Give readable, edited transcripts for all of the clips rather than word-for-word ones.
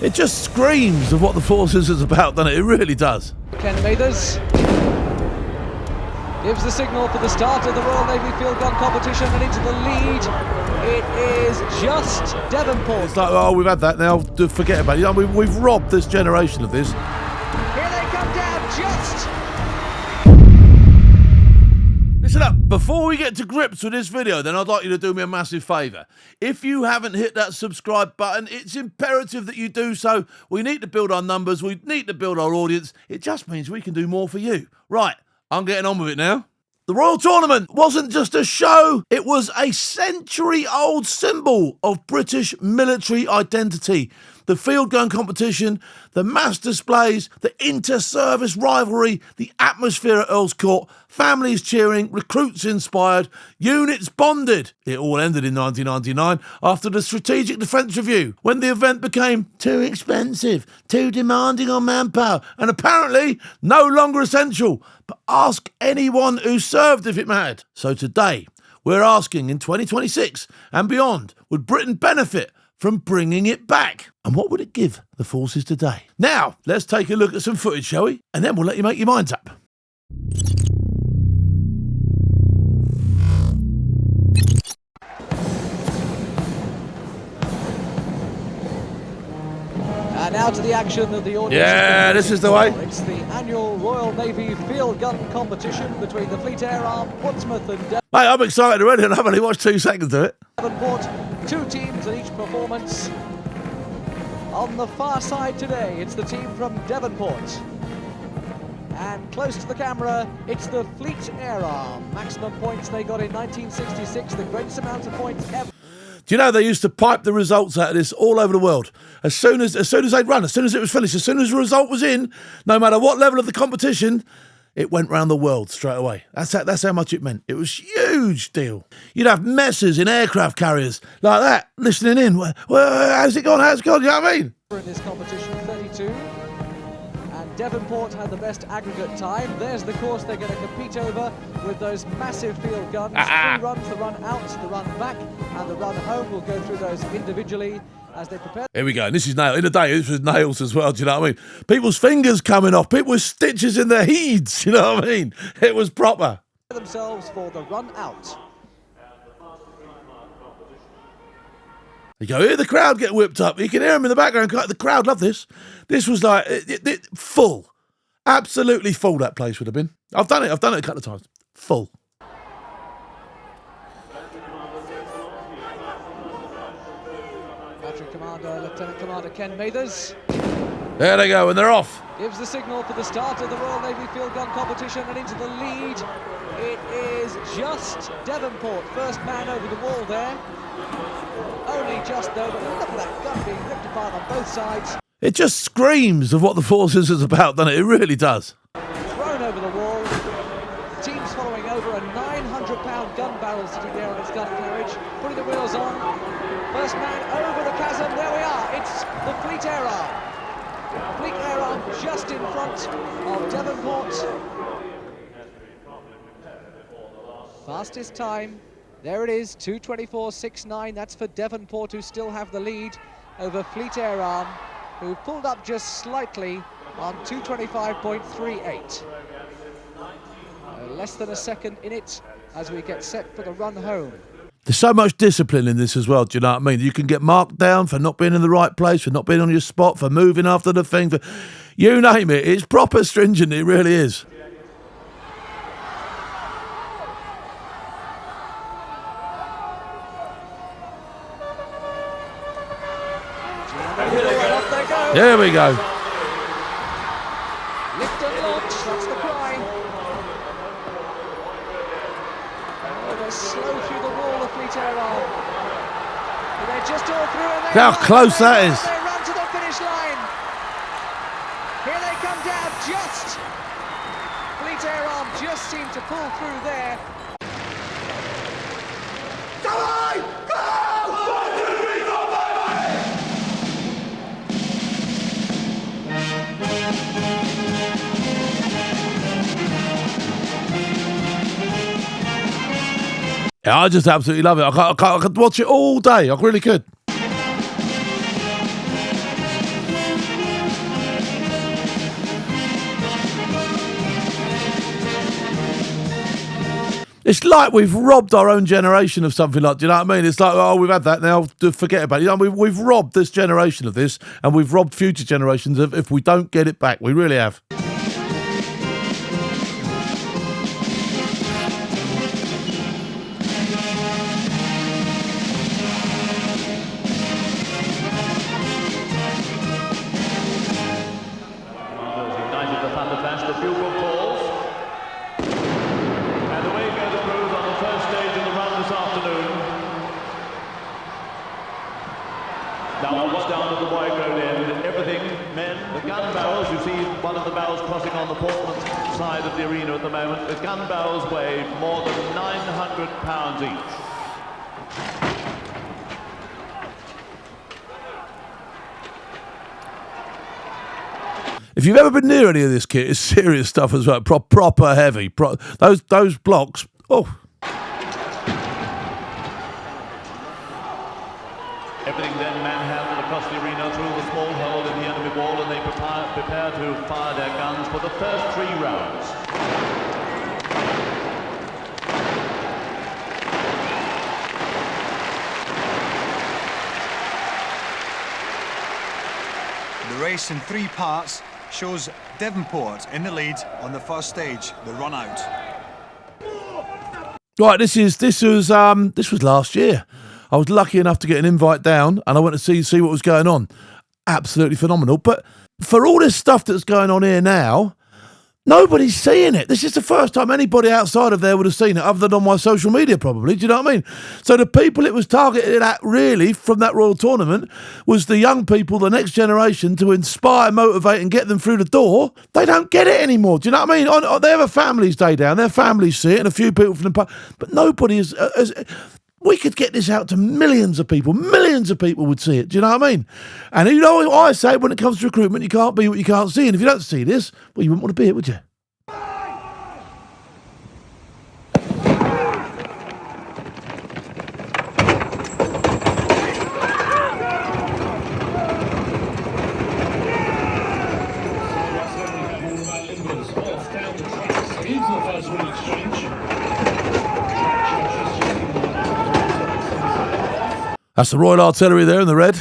It just screams of what the Forces is about, doesn't it? It really does. Ken Mathers gives the signal for the start of the Royal Navy field gun competition, and into the lead it is just Devonport. It's like, oh, we've had that now, forget about it. You know, we've robbed this generation of this. Here they come down, just. Listen up, before we get to grips with this video, then I'd like you to do me a massive favour. If you haven't hit that subscribe button, it's imperative that you do so. We need to build our numbers, we need to build our audience. It just means we can do more for you. Right, I'm getting on with it now. The Royal Tournament wasn't just a show, it was a century-old symbol of British military identity. The field gun competition, the mass displays, the inter-service rivalry, the atmosphere at Earls Court, families cheering, recruits inspired, units bonded. It all ended in 1999 after the Strategic Defence Review, when the event became too expensive, too demanding on manpower, and apparently no longer essential. But ask anyone who served if it mattered. So today, we're asking in 2026 and beyond, would Britain benefit from bringing it back? And what would it give the Forces today? Now, let's take a look at some footage, shall we? And then we'll let you make your minds up. And now to the action of the audience. Yeah, this is the way. It's the annual Royal Navy field gun competition between the Fleet Air Arm, Portsmouth and Hey, I'm excited already, and I've only watched 2 seconds of it. Devonport. 2 teams in each performance. On the far side today, it's the team from Devonport. And close to the camera, it's the Fleet Air Arm. Maximum points they got in 1966, the greatest amount of points ever. Do you know they used to pipe the results out of this all over the world? As soon as they'd run, as soon as it was finished, as soon as the result was in, no matter what level of the competition, it went round the world straight away. That's how much it meant. It was a huge deal. You'd have messes in aircraft carriers like that, listening in. Well, how's it gone? How's it gone? You know what I mean? In this competition, 32. And Devonport had the best aggregate time. There's the course they're going to compete over with those massive field guns. 3 runs, the run out, the run back, and the run home. We'll go through those individually as they prepare. Here we go. And this is nails. In the day, this was nails as well. Do you know what I mean? People's fingers coming off. People with stitches in their heads. You know what I mean? It was proper. Themselves for the run out. You go, hear the crowd get whipped up. You can hear them in the background. The crowd love this. This was like full. Absolutely full, that place would have been. I've done it a couple of times. Full. Battery Commander, Lieutenant Commander Ken Mathers. There they go, and they're off. Gives the signal for the start of the Royal Navy field gun competition, and into the lead it is just Devonport. First man over the wall there. Only just though, but look at that gun being ripped apart on both sides. It just screams of what the Forces is about, doesn't it? It really does. Thrown over the wall. The team's following over a 900-pound gun barrel sitting there on its gun carriage. Putting the wheels on. First man over the chasm. There we are. It's the Fleet Air Arm. Fleet Air Arm just in front of Devonport. Fastest time. There it is, 2:24.69. That's for Devonport, who still have the lead over Fleet Air Arm, who pulled up just slightly on 2:25.38. Less than a second in it as we get set for the run home. There's so much discipline in this as well, do you know what I mean? You can get marked down for not being in the right place, for not being on your spot, for moving after the thing, for you name it. It's proper stringent, it really is. There we go. Lift and launch, that's the cry. Oh, they're slow through the wall of Fleet Air Arm. But they're just all through. And How close that is. They run to the finish line. Here they come down just. Fleet Air Arm just seemed to pull through there. Come on! Yeah, I just absolutely love it. I could watch it all day. I really could. It's like we've robbed our own generation of something like, do you know what I mean? It's like, oh, we've had that now, forget about it. You know, we've robbed this generation of this, and we've robbed future generations of if we don't get it back. We really have. Down at the wide road end, everything, men, the gun barrels, you see one of the barrels crossing on the Portsmouth side of the arena at the moment, the gun barrels weigh more than 900 pounds each. If you've ever been near any of this kit, it's serious stuff as well, proper heavy. Those blocks, oh. Everything then manhandled across the arena through the small hole in the enemy wall, and they prepare to fire their guns for the first 3 rounds. The race in 3 parts shows Devonport in the lead on the first stage, the run out. Right, this was last year. I was lucky enough to get an invite down, and I went to see what was going on. Absolutely phenomenal. But for all this stuff that's going on here now, nobody's seeing it. This is the first time anybody outside of there would have seen it, other than on my social media, probably. Do you know what I mean? So the people it was targeted at, really, from that Royal Tournament, was the young people, the next generation, to inspire, motivate, and get them through the door. They don't get it anymore. Do you know what I mean? They have a families day down. Their families see it, and a few people from the pub. But nobody is... we could get this out to millions of people. Millions of people would see it. Do you know what I mean? And you know what I say, when it comes to recruitment, you can't be what you can't see. And if you don't see this, well, you wouldn't want to be it, would you? That's the Royal Artillery there in the red.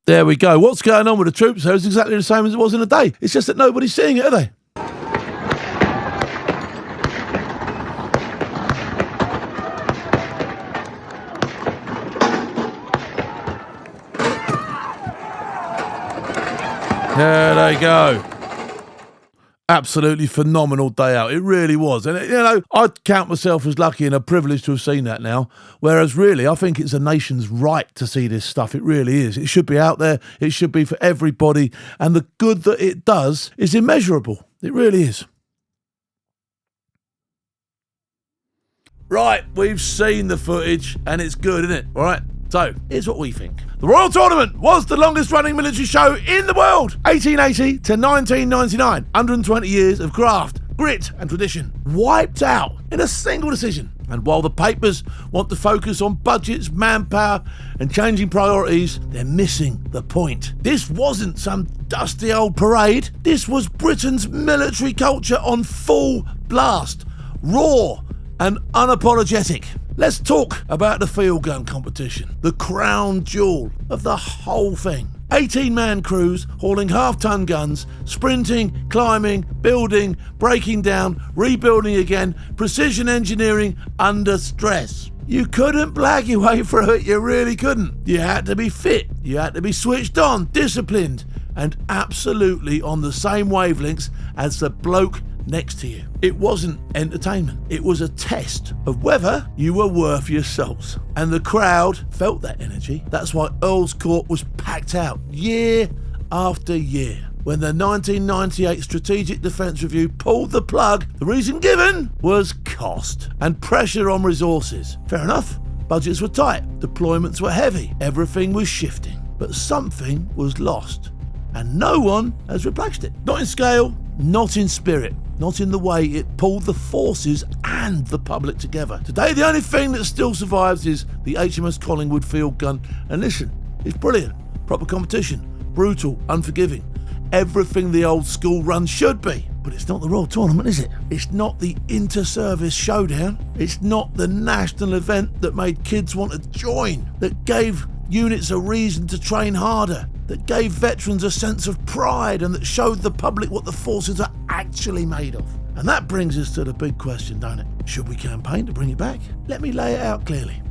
There we go. What's going on with the troops there is exactly the same as it was in the day. It's just that nobody's seeing it, are they? There they go. Absolutely phenomenal day out. It really was. And, I'd count myself as lucky and a privilege to have seen that now. Whereas, really, I think it's a nation's right to see this stuff. It really is. It should be out there. It should be for everybody. And the good that it does is immeasurable. It really is. Right, we've seen the footage, and it's good, isn't it? All right. So, here's what we think. The Royal Tournament was the longest running military show in the world. 1880 to 1999. 120 years of graft, grit and tradition. Wiped out in a single decision. And while the papers want to focus on budgets, manpower and changing priorities, they're missing the point. This wasn't some dusty old parade. This was Britain's military culture on full blast. Raw and unapologetic. Let's talk about the field gun competition, the crown jewel of the whole thing. 18-man crews hauling half-ton guns, sprinting, climbing, building, breaking down, rebuilding again, precision engineering under stress. You couldn't blag your way through it, you really couldn't. You had to be fit, you had to be switched on, disciplined, and absolutely on the same wavelengths as the bloke next to you. It wasn't entertainment. It was a test of whether you were worth your salt. And the crowd felt that energy. That's why Earls Court was packed out year after year. When the 1998 Strategic Defence Review pulled the plug, the reason given was cost and pressure on resources. Fair enough. Budgets were tight, deployments were heavy, everything was shifting. But something was lost, and no one has replaced it. Not in scale, not in spirit, not in the way it pulled the forces and the public together. Today, the only thing that still survives is the HMS Collingwood field gun. And listen, it's brilliant. Proper competition, brutal, unforgiving. Everything the old school run should be. But it's not the Royal Tournament, is it? It's not the inter-service showdown. It's not the national event that made kids want to join, that gave units a reason to train harder, that gave veterans a sense of pride, and that showed the public what the forces are actually made of. And that brings us to the big question, don't it? Should we campaign to bring it back? Let me lay it out clearly.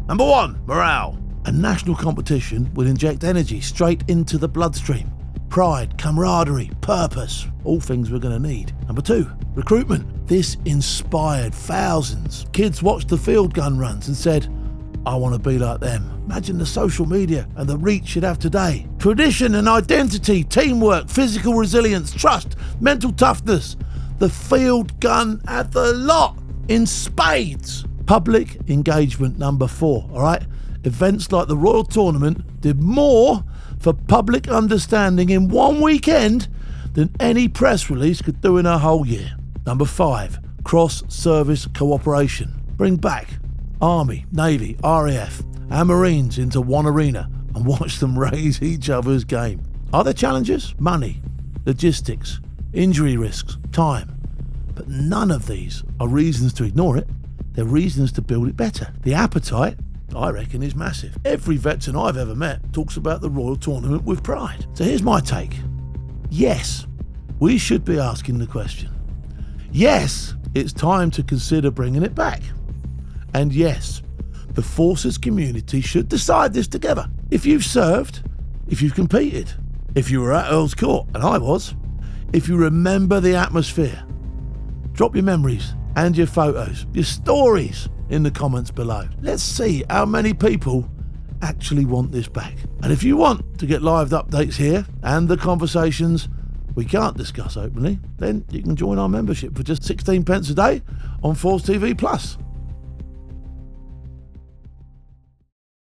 Number 1, morale. A national competition will inject energy straight into the bloodstream. Pride, camaraderie, purpose, all things we're going to need. Number 2, recruitment. This inspired thousands. Kids watched the field gun runs and said, I want to be like them. Imagine the social media and the reach you'd have today. Tradition and identity, teamwork, physical resilience, trust, mental toughness. The field gun had the lot in spades. Public engagement, number 4, all right? Events like the Royal Tournament did more for public understanding in one weekend than any press release could do in a whole year. Number 5, cross-service cooperation. Bring back Army, Navy, RAF and Marines into one arena and watch them raise each other's game. Are there challenges? Money, logistics, injury risks, time. But none of these are reasons to ignore it. They're reasons to build it better. The appetite, I reckon, is massive. Every veteran I've ever met talks about the Royal Tournament with pride. So here's my take. Yes, we should be asking the question. Yes, it's time to consider bringing it back. And yes, the forces community should decide this together. If you've served, if you've competed, if you were at Earls Court, and I was, if you remember the atmosphere, drop your memories and your photos, your stories in the comments below. Let's see how many people actually want this back. And if you want to get live updates here and the conversations we can't discuss openly, then you can join our membership for just 16 pence a day on Force TV Plus.